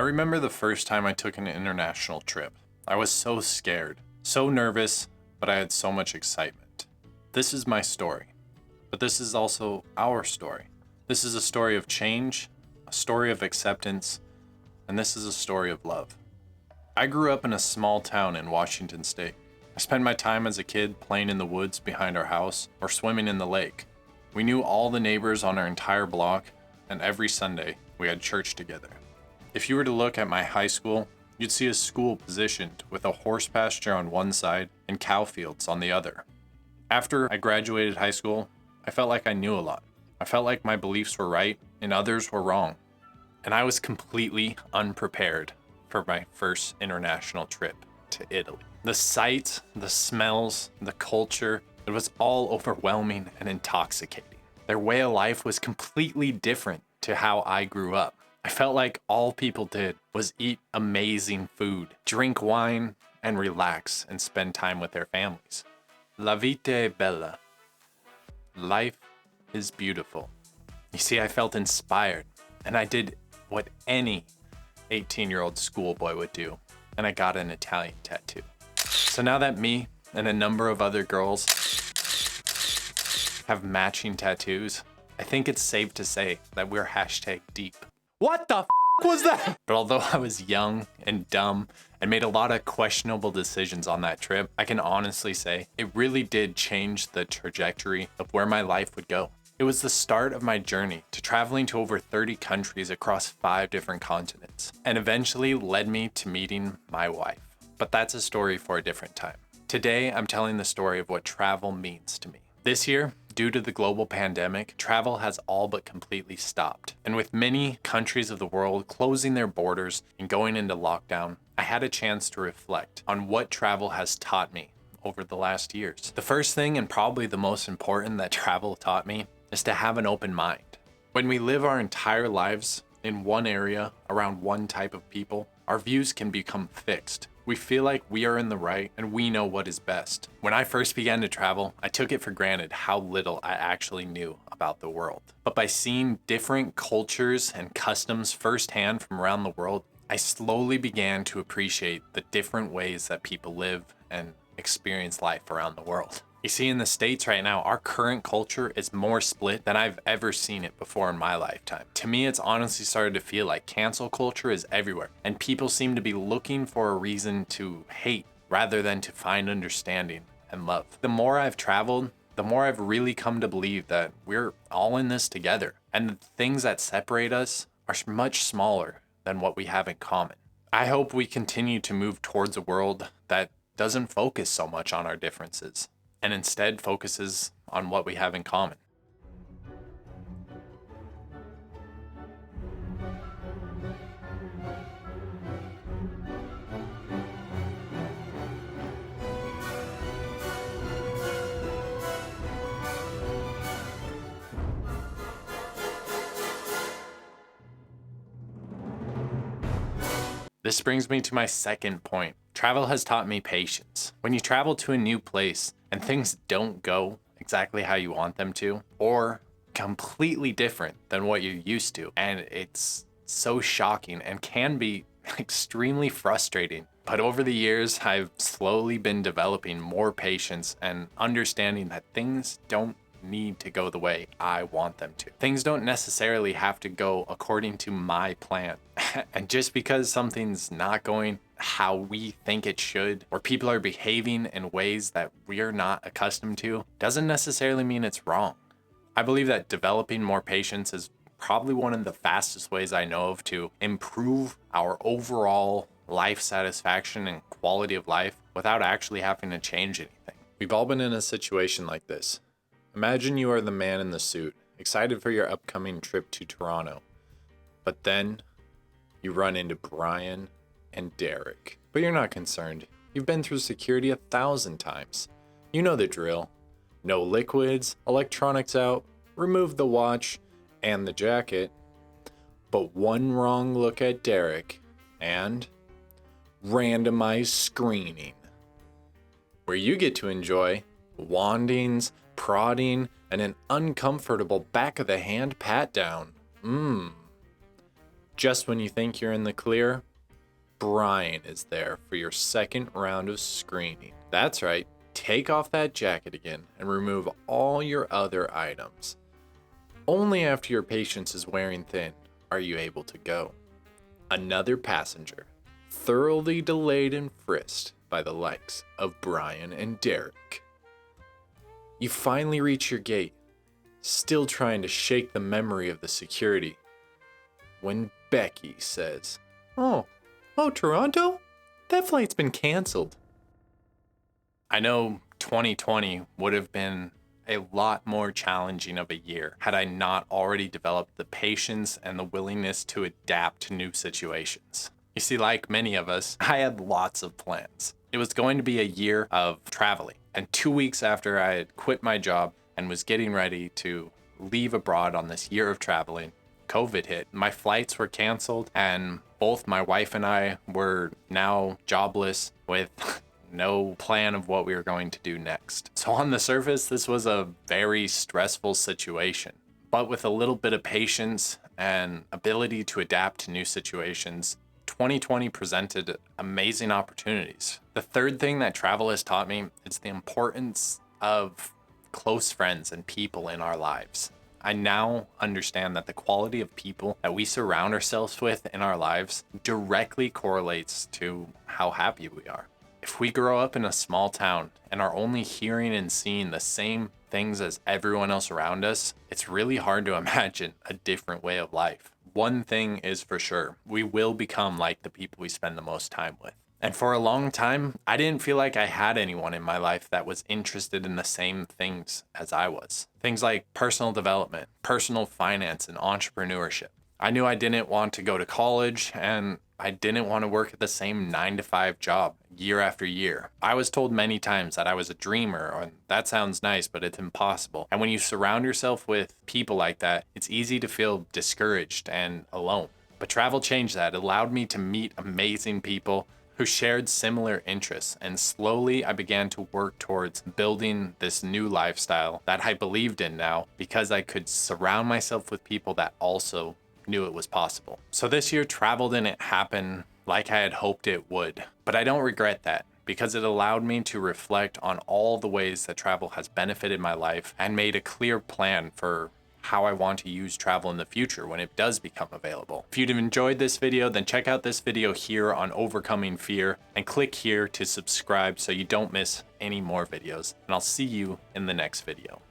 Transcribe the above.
remember the first time I took an international trip. I was so scared, so nervous, but I had so much excitement. This is my story, but this is also our story. This is a story of change, a story of acceptance, and this is a story of love. I grew up in a small town in Washington State. I spent my time as a kid playing in the woods behind our house or swimming in the lake. We knew all the neighbors on our entire block, and every Sunday we had church together. If you were to look at my high school, you'd see a school positioned with a horse pasture on one side and cow fields on the other. After I graduated high school, I felt like I knew a lot. I felt like my beliefs were right and others were wrong. And I was completely unprepared for my first international trip to Italy. The sights, the smells, the culture, it was all overwhelming and intoxicating. Their way of life was completely different to how I grew up. I felt like all people did was eat amazing food, drink wine, and relax and spend time with their families. La vita è bella. Life is beautiful. You see, I felt inspired, and I did what any 18-year-old schoolboy would do, and I got an Italian tattoo. So now that me and a number of other girls have matching tattoos, I think it's safe to say that we're #deep. What the was that? But although I was young and dumb and made a lot of questionable decisions on that trip, I can honestly say it really did change the trajectory of where my life would go. It was the start of my journey to traveling to over 30 countries across 5 different continents, and eventually led me to meeting my wife. But that's a story for a different time. Today, I'm telling the story of what travel means to me. This year, due to the global pandemic, travel has all but completely stopped. And with many countries of the world closing their borders and going into lockdown, I had a chance to reflect on what travel has taught me over the last years. The first thing, and probably the most important that travel taught me, is to have an open mind. When we live our entire lives in one area around one type of people, our views can become fixed. We feel like we are in the right and we know what is best. When I first began to travel, I took it for granted how little I actually knew about the world. But by seeing different cultures and customs firsthand from around the world, I slowly began to appreciate the different ways that people live and experience life around the world. You see, in the States right now, our current culture is more split than I've ever seen it before in my lifetime. To me, it's honestly started to feel like cancel culture is everywhere, and people seem to be looking for a reason to hate rather than to find understanding and love. The more I've traveled, the more I've really come to believe that we're all in this together, and the things that separate us are much smaller than what we have in common. I hope we continue to move towards a world that doesn't focus so much on our differences, and instead focuses on what we have in common. This brings me to my second point. Travel has taught me patience. When you travel to a new place and things don't go exactly how you want them to, or completely different than what you're used to, and it's so shocking and can be extremely frustrating. But over the years, I've slowly been developing more patience and understanding that things don't need to go the way I want them to. Things don't necessarily have to go according to my plan. And just because something's not going how we think it should, or people are behaving in ways that we're not accustomed to, doesn't necessarily mean it's wrong. I believe that developing more patience is probably one of the fastest ways I know of to improve our overall life satisfaction and quality of life without actually having to change anything. We've all been in a situation like this. Imagine you are the man in the suit, excited for your upcoming trip to Toronto. But then you run into Brian and Derek. But you're not concerned. You've been through security 1,000 times. You know the drill. No liquids, electronics out, remove the watch and the jacket. But one wrong look at Derek and randomized screening, where you get to enjoy wandings, prodding, and an uncomfortable back of the hand pat down. Just when you think you're in the clear, Brian is there for your second round of screening. That's right, take off that jacket again and remove all your other items. Only after your patience is wearing thin are you able to go. Another passenger, thoroughly delayed and frisked by the likes of Brian and Derek. You finally reach your gate, still trying to shake the memory of the security, when Becky says, Oh, Toronto? That flight's been canceled. I know 2020 would have been a lot more challenging of a year had I not already developed the patience and the willingness to adapt to new situations. You see, like many of us, I had lots of plans. It was going to be a year of traveling, and 2 weeks after I had quit my job and was getting ready to leave abroad on this year of traveling, COVID hit. My flights were canceled, and both my wife and I were now jobless with no plan of what we were going to do next. So on the surface, this was a very stressful situation. But with a little bit of patience and ability to adapt to new situations, 2020 presented amazing opportunities. The third thing that travel has taught me is the importance of close friends and people in our lives. I now understand that the quality of people that we surround ourselves with in our lives directly correlates to how happy we are. If we grow up in a small town and are only hearing and seeing the same things as everyone else around us, it's really hard to imagine a different way of life. One thing is for sure, we will become like the people we spend the most time with. And for a long time, I didn't feel like I had anyone in my life that was interested in the same things as I was. Things like personal development, personal finance, and entrepreneurship. I knew I didn't want to go to college, and I didn't want to work at the same 9-to-5 job year after year. I was told many times that I was a dreamer, and that sounds nice, but it's impossible. And when you surround yourself with people like that, it's easy to feel discouraged and alone. But travel changed that. It allowed me to meet amazing people who shared similar interests, and slowly I began to work towards building this new lifestyle that I believed in now because I could surround myself with people that also knew it was possible. So this year, travel didn't happen like I had hoped it would, but I don't regret that because it allowed me to reflect on all the ways that travel has benefited my life and made a clear plan for how I want to use travel in the future when it does become available. If you've enjoyed this video, then check out this video here on overcoming fear and click here to subscribe so you don't miss any more videos. And I'll see you in the next video.